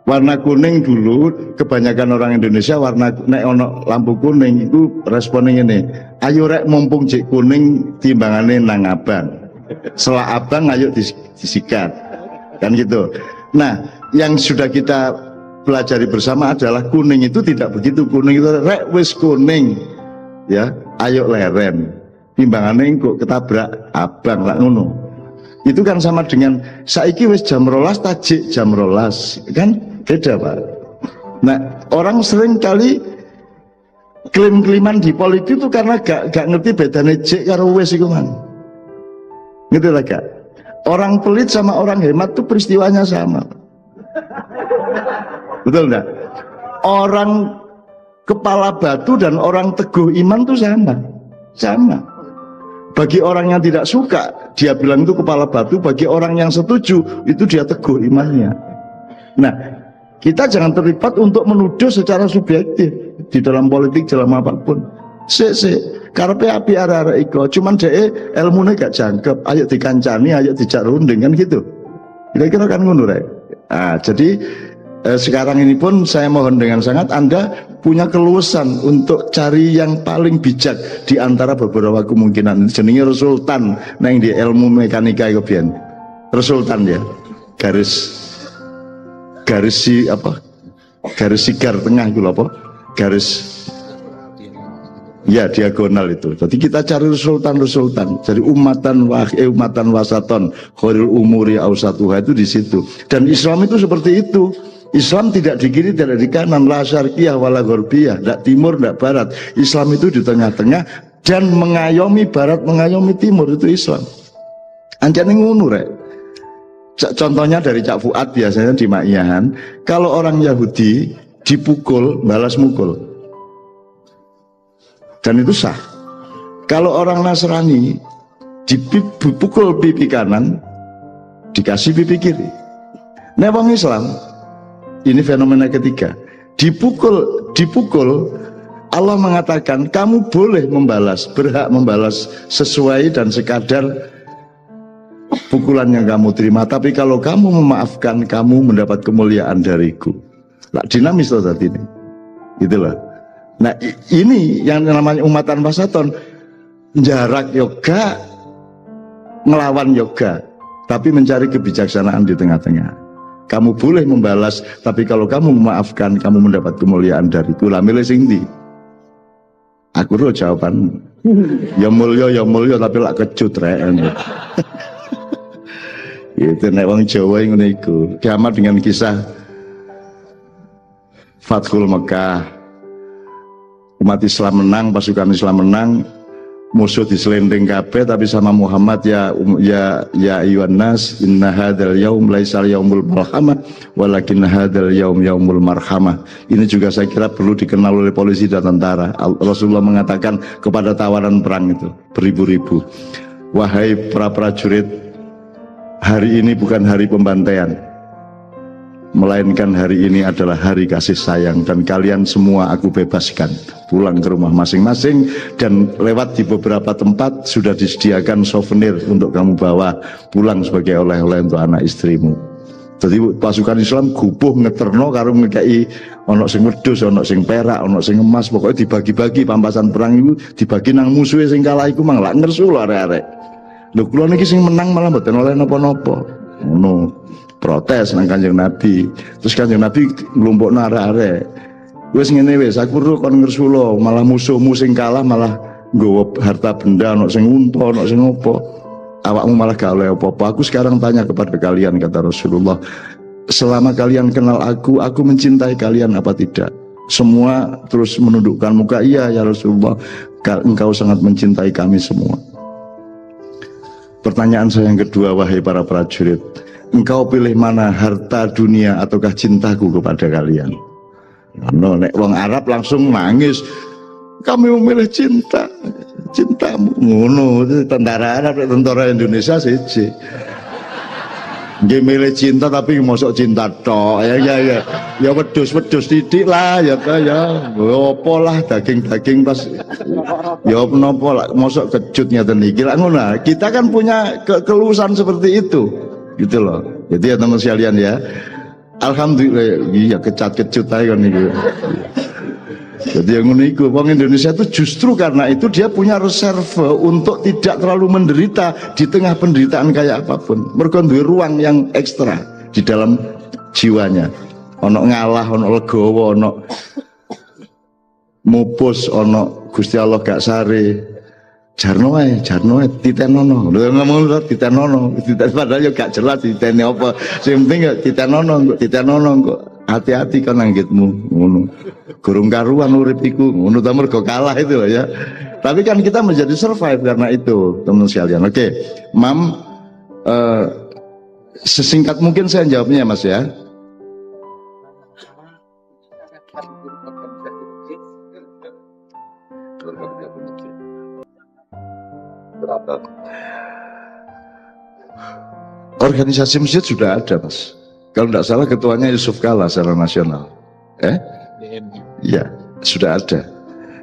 Warna kuning dulu kebanyakan orang Indonesia warna nek ono lampu kuning itu responnya ini. Ayo rek mumpung jek kuning timbangane nang abang. Setelah abang ayo disikat. Kan gitu. Nah, yang sudah kita pelajari bersama adalah kuning itu tidak begitu. Kuning itu rek wis kuning. Ya, ayo leren. Timbangannya kok ketabrak abang lah ngono. Itu kan sama dengan saiki wis jam 12 tajik jam 12, kan beda Pak. Nah, orang sering kali klaim-klaiman di politik itu karena gak ngerti bedanya jek karo wis iku man. Ngerti lah gak? Orang pelit sama orang hemat tuh peristiwanya sama. Betul enggak? Orang kepala batu dan orang teguh iman tuh sama. Sama. Bagi orang yang tidak suka, dia bilang itu kepala batu. Bagi orang yang setuju, itu dia teguh imannya. Nah, kita jangan terlibat untuk menuduh secara subjektif di dalam politik, dalam apapun. Karepe api arah-arah iko, cuman deh ilmunya gak jangkep. Ayo dikancani, ayo dijak runding kan gitu. Kira-kira kan ngono rek. Nah, jadi sekarang ini pun saya mohon dengan sangat Anda punya keluasan untuk cari yang paling bijak di antara beberapa kemungkinan. Jenenge resultan nang di ilmu mekanika iku biyen. Resultan ya. Garis sigar tengah itu apa? Garis ya diagonal itu. Jadi kita cari resultan. Jadi umatan wasaton khairul umuri ausatuha itu di situ. Dan Islam itu seperti itu. Islam tidak di kiri, tidak di kanan, la syarqiyah wala gharbiyah, tidak timur, tidak barat. Islam itu di tengah-tengah dan mengayomi barat, mengayomi timur, itu Islam. Anjane ngono rek. Contohnya dari Cak Fuad biasanya di Ma'iyahan, kalau orang Yahudi dipukul, balas mukul. Dan itu sah. Kalau orang Nasrani dipukul pipi kanan, dikasih pipi kiri. Nah, wong Islam ini fenomena ketiga. Dipukul, Allah mengatakan kamu boleh membalas, berhak membalas sesuai dan sekadar pukulan yang kamu terima. Tapi kalau kamu memaafkan, kamu mendapat kemuliaan dariku. Lah dinamis loh tadi ini. Itulah. Nah ini yang namanya umatan wasaton. Jarak yoga, melawan yoga, tapi mencari kebijaksanaan di tengah-tengah. Kamu boleh membalas, tapi kalau kamu memaafkan, kamu mendapat kemuliaan dariku. Lah milih sing ndi? Aku ro jawaban. Ya mulya, tapi lak kecut rek. Itu nek wong Jawa ngono iku. Kiamat dengan kisah Fathul Mekah. Umat Islam menang, pasukan Islam menang, musuh diselending kabeh, tapi sama Muhammad ya ayyuhan nas inna hadzal yaum laisal yaumul malhamah walakin hadzal yaumul marhamah. Ini juga saya kira perlu dikenal oleh polisi dan tentara. Rasulullah mengatakan kepada tawanan perang itu beribu-ribu, wahai para prajurit, hari ini bukan hari pembantaian, melainkan hari ini adalah hari kasih sayang, dan kalian semua aku bebaskan pulang ke rumah masing-masing. Dan lewat di beberapa tempat sudah disediakan souvenir untuk kamu bawa pulang sebagai oleh-oleh untuk anak istrimu. Jadi pasukan Islam gubuh ngeterno karo ngekei ono sing wedhus, ono sing perak, ono sing emas, pokoknya dibagi-bagi. Pampasan perang itu dibagi nang musuhe sing kalah iku mang lak ngersu lho arek-arek. Lho kula niki sing menang malah mboten oleh napa-napa. Ngono. Protes nang Kanjeng Nabi. Terus Kanjeng Nabi nglumpukno arek-arek. Wis ngene wis, aku ro kon ngersula, malah musuhmu sing kalah malah nggawa harta benda, ono sing unta, ono sing apa. Awakmu malah gak oleh apa-apa. Aku sekarang tanya kepada kalian, kata Rasulullah, selama kalian kenal aku mencintai kalian apa tidak? Semua terus menundukkan muka, iya ya Rasulullah, engkau sangat mencintai kami semua. Pertanyaan saya yang kedua, wahai para prajurit, engkau pilih mana, harta dunia ataukah cintaku kepada kalian? No, nek wong Arab langsung nangis, kami memilih cintamu. Ngono, tentara Arab, tentara Indonesia siji. Nggih milih cinta tapi mosok cinta tok. Ya wedhus titik lah ya apa lah daging pas ya menapa lah mosok kecut ngeten iki. Lah ngono. Kita kan punya keluasan seperti itu. Gitu loh. Jadi ya teman sekalian ya. Alhamdulillah, iya kecut aja kan itu. Jadi yang unik, wong Indonesia itu justru karena itu dia punya reserve untuk tidak terlalu menderita di tengah penderitaan kayak apapun. Mereka duwe ruang yang ekstra di dalam jiwanya. Ono ngalah, ono legowo, ono mupus, ono Gusti Allah gak sare. Jarno titenono. Lho ngomong lho titenono, padahal yo gak jelas titene apa. Sing penting yo titenono kok. Hati-hati kan anggitmu ngono. Gurung karuan urip iku ngono ta mergo kalah itu loh ya. Tapi kan kita menjadi survive karena itu, teman sekalian. Oke, Mam, sesingkat mungkin saya jawabnya Mas ya. Organisasi masjid sudah ada Mas. Kalau tidak salah ketuanya Yusuf Kalla secara nasional. Ya sudah ada.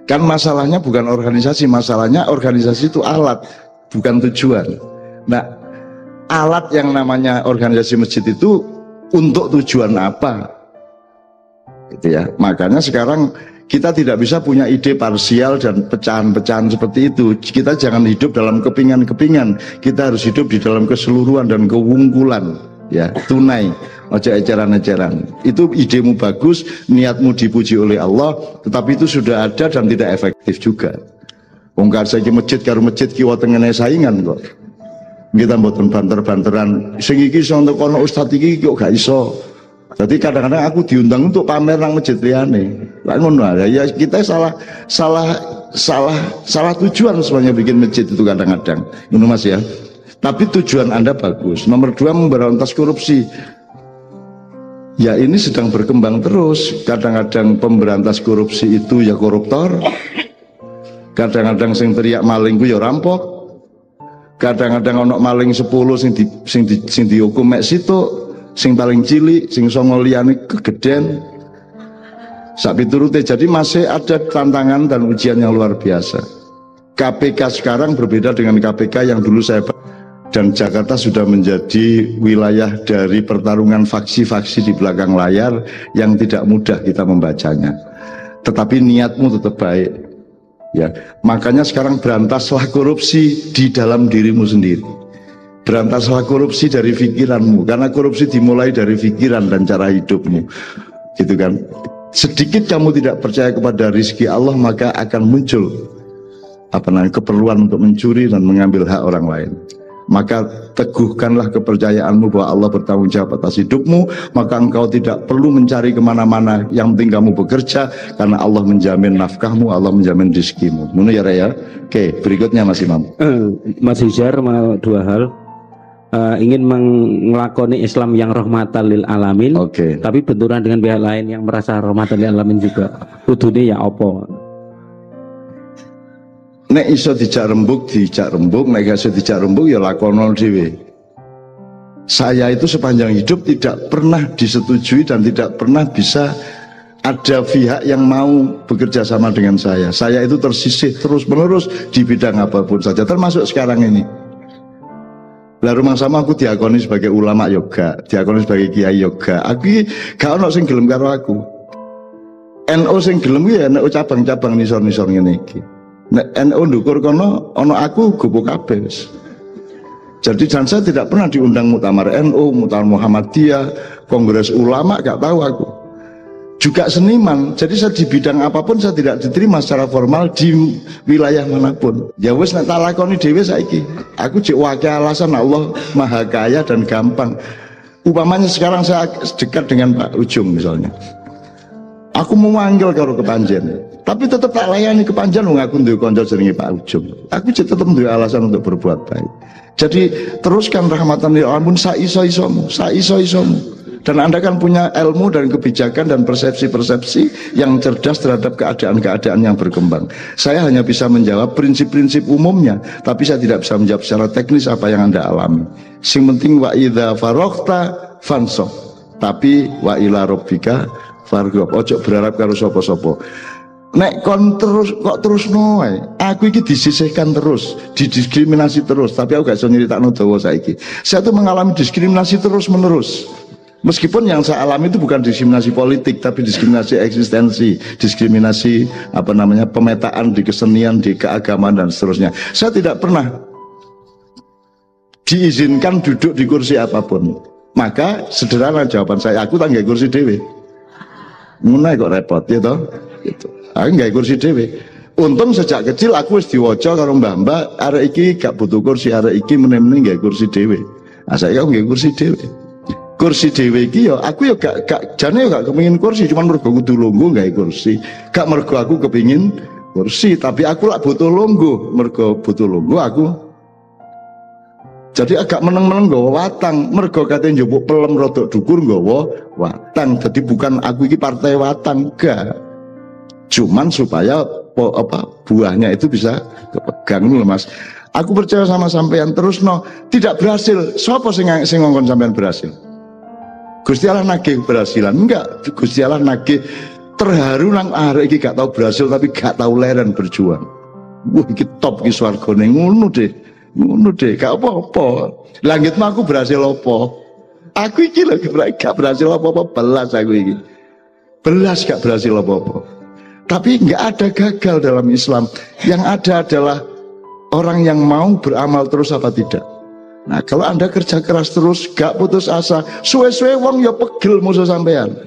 Kan masalahnya bukan organisasi, masalahnya organisasi itu alat, bukan tujuan. Nah, alat yang namanya organisasi masjid itu untuk tujuan apa? gitu ya. Makanya sekarang kita tidak bisa punya ide parsial dan pecahan-pecahan seperti itu. Kita jangan hidup dalam kepingan-kepingan. Kita harus hidup di dalam keseluruhan dan kewungkulan, ya, tunai. Ojo eceran-eceran. Itu idemu bagus, niatmu dipuji oleh Allah, tetapi itu sudah ada dan tidak efektif juga. Wong saiki masjid karo masjid kiwa tengene saingan kok. Kita mboten banter-banteran. Sing iki iso entuk kono ustaz iki kok gak iso. Jadi kadang-kadang aku diundang untuk pamer nang masjid liyane. Lah ngono ya kita salah tujuan sebenarnya bikin masjid itu kadang-kadang. Ngono Mas ya. Tapi tujuan Anda bagus. Nomor 2 memberantas korupsi. Ya ini sedang berkembang terus. Kadang-kadang pemberantas korupsi itu ya koruptor. Kadang-kadang sing teriak maling ku ya rampok. Kadang-kadang ono maling 10 sing dihukum mek situk, sing paling cilik, sing songo liyane kegeden. Sak piturute. Jadi masih ada tantangan dan ujian yang luar biasa. KPK sekarang berbeda dengan KPK yang dulu saya, dan Jakarta sudah menjadi wilayah dari pertarungan faksi-faksi di belakang layar yang tidak mudah kita membacanya. Tetapi niatmu tetap baik. Ya, makanya sekarang berantaslah korupsi di dalam dirimu sendiri. Berantaslah korupsi dari pikiranmu, karena korupsi dimulai dari pikiran dan cara hidupmu. Gitu kan. Sedikit kamu tidak percaya kepada rizki Allah, maka akan muncul keperluan untuk mencuri dan mengambil hak orang lain. Maka teguhkanlah kepercayaanmu bahwa Allah bertanggung jawab atas hidupmu, maka engkau tidak perlu mencari kemana-mana, yang penting kamu bekerja, karena Allah menjamin nafkahmu, Allah menjamin rizkimu. Menurut ya Raya. Oke, berikutnya Mas Imam. Mas Hizar, 2 hal. Ingin melakoni Islam yang rahmatan lil alamin, tapi benturan dengan pihak lain yang merasa rahmatan lil alamin juga. Kudune ya apa? Nek iso dijak rembug, nek gak iso dijak rembug ya lakono dhewe. Saya itu sepanjang hidup tidak pernah disetujui dan tidak pernah bisa ada pihak yang mau bekerja sama dengan saya. Saya itu tersisih terus-menerus di bidang apapun saja, termasuk sekarang ini. Lah rumah sama aku diakoni sebagai ulama yoga, diakoni sebagai kiai yoga. Aku gak ono sing gelem karo aku. NU sing gelem ya NU cabang-cabang nisor-nisor ngene iki. Nek NU ndukur kono ono aku gopo kabeh wis. Jadi dan saya tidak pernah diundang muktamar NU, muktamar Muhammadiyah, kongres ulama, gak tahu aku. Juga seniman, jadi saya di bidang apapun saya tidak diterima secara formal di wilayah manapun. Ya wis nek tak lakoni dhewe saiki. Aku cek wae alasan Allah Maha Kaya dan gampang. Umpamanya sekarang saya dekat dengan Pak Ujung misalnya. Aku mau manggil karo Kepanjen, tapi tetap tak layani Kepanjen wong aku duwe kanca jenenge Pak Ujung. Aku tetap duwe alasan untuk berbuat baik. Jadi teruskan rahmatan lil alamin saiso-isomu. Dan Anda kan punya ilmu dan kebijakan dan persepsi-persepsi yang cerdas terhadap keadaan-keadaan yang berkembang. Saya hanya bisa menjawab prinsip-prinsip umumnya, tapi saya tidak bisa menjawab secara teknis apa yang Anda alami. Sing penting wa idza faraghta fansab. Tapi wa ila rabbika farghab. Ojo berharap karo sapa-sapa. Nek kon terus noe, aku iki disisihkan terus, didiskriminasi terus, tapi aku gak iso nyeritakno dawa saiki. Saya tuh mengalami diskriminasi terus-menerus. Meskipun yang saya alami itu bukan diskriminasi politik, tapi diskriminasi eksistensi, diskriminasi pemetaan di kesenian, di keagamaan dan seterusnya. Saya tidak pernah diizinkan duduk di kursi apapun. Maka sederhana jawaban saya, aku tak nggak kursi dewe. Mulai kok repot ya toh? Gitu. Aku nggak kursi dewe. Untung sejak kecil aku wis diwaca karo mbah-mbah, arek iki gak butuh kursi, arek iki meneh-meneh nggak kursi dewe. Nah, saya nggak kursi dewe. Kursi dewe iki ya aku ya gak jane ya gak kepengin kursi, cuman mergo kudu lungguh gawe kursi. Gak mergo aku kepengin kursi, tapi aku lak butuh lungguh, mergo butuh lungguh aku. Jadi agak meneng-meneng nggawa watang, mergo katanya njupuk pelem rodok dukur nggawa watang. Jadi bukan aku iki partai watang, gak. Cuman supaya buahnya itu bisa kepegang lho Mas. Aku percaya sama sampean terus tidak berhasil. Sopo sing ngongkon sampean berhasil? Gusti Allah nagih berhasilan enggak? Gusti Allah nagih terharu nang arek iki gak tahu berhasil tapi gak tahu leren berjuang. Wah iki top iki swargane ngono deh, gak apa-apa. Langit mah aku berhasil apa? Aku iki lho gak berhasil apa-apa belas aku iki. belas gak berhasil apa-apa. Tapi nggak ada gagal dalam Islam. Yang ada adalah orang yang mau beramal terus apa tidak. Nah kalau Anda kerja keras terus, gak putus asa, suwe-suwe wong ya pegel musuh sampean.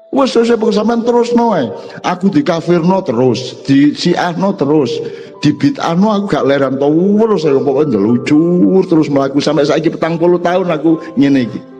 Wes suwe-suwe pegel sampean terus noe. Aku di kafirno terus, di siahno terus, di bid'ahno aku gak leran terus, saya pokoknya ndelujur terus melaku sampai saiki 40 tahun aku ngene iki.